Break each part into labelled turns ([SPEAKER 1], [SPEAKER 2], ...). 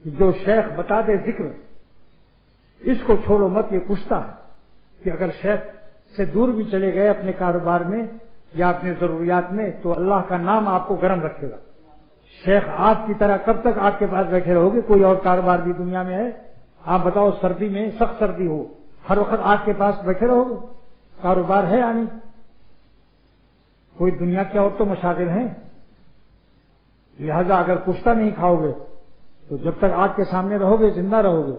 [SPEAKER 1] جو شیخ بتا دے ذکر اس کو چھوڑو مت، یہ پوچھتا ہے کہ اگر شیخ سے دور بھی چلے گئے اپنے کاروبار میں یا اپنے ضروریات میں تو اللہ کا نام آپ کو گرم رکھے گا۔ شیخ آپ کی طرح کب تک آپ کے پاس بیٹھے رہو گے؟ کوئی اور کاروبار بھی دنیا میں ہے؟ آپ بتاؤ، سردی میں سخت سردی ہو ہر وقت آپ کے پاس بیٹھے رہو گے؟ کاروبار ہے یا نہیں؟ کوئی دنیا کے اور تو مشاغل ہیں۔ لہذا اگر کشتہ نہیں کھاؤ گے تو جب تک آگ کے سامنے رہو گے زندہ رہو گے،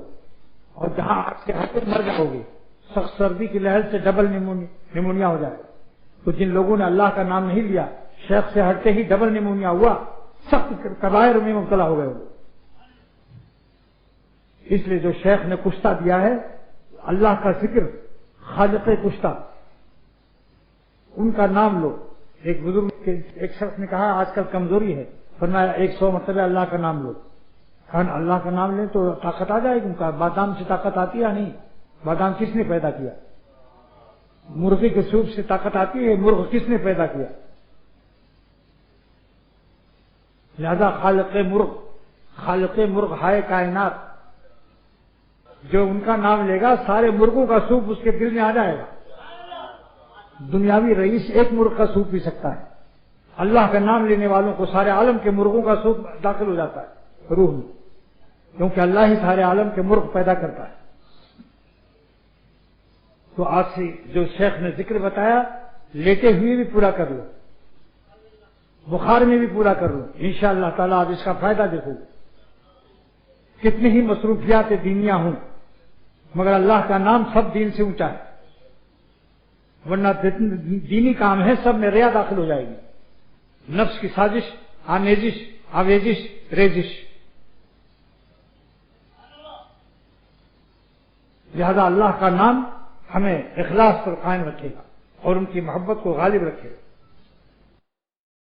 [SPEAKER 1] اور جہاں آگ سے ہٹ مر جاؤ گے سخت سردی کی لہر سے ڈبل نیمونیا ہو جائے گا۔ تو جن لوگوں نے اللہ کا نام نہیں لیا، شیخ سے ہٹتے ہی ڈبل نیمونیا ہوا، سخت کبائر میں مبتلا ہو گئے وہ۔ اس لیے جو شیخ نے کشتہ دیا ہے، اللہ کا ذکر، خالق کشتہ، ان کا نام لو۔ ایک بزرگ ایک شخص نے کہا آج کل کمزوری ہے، فرمایا 100 مرتبہ اللہ کا نام لو۔ کہا اللہ کا نام لیں تو طاقت آ جائے گی۔ کہا بادام سے طاقت آتی ہے؟ نہیں۔ بادام کس نے پیدا کیا؟ مرغی کے سوپ سے طاقت آتی ہے؟ مرغ کس نے پیدا کیا؟ لہذا خالق مرغ ہائے کائنات، جو ان کا نام لے گا سارے مرغوں کا سوپ اس کے دل میں آ جائے گا۔ دنیاوی رئیس ایک مرغ کا سوپ پی سکتا ہے، اللہ کا نام لینے والوں کو سارے عالم کے مرغوں کا سوپ داخل ہو جاتا ہے روح میں، کیونکہ اللہ ہی سارے عالم کے مرغ پیدا کرتا ہے۔ تو آج سے جو شیخ نے ذکر بتایا لیٹے ہوئے بھی پورا کر لو، بخار میں بھی پورا کر لو، انشاءاللہ تعالیٰ آپ اس کا فائدہ دیکھو گے۔ کتنی ہی مصروفیات دینیاں ہوں مگر اللہ کا نام سب دین سے اونچا ہے، ورنہ دینی کام ہے سب میں ریا داخل ہو جائے گی، نفس کی سازش، آویزش، ریزش۔ لہذا اللہ کا نام ہمیں اخلاص پر قائم رکھے گا اور ان کی محبت کو غالب رکھے گا۔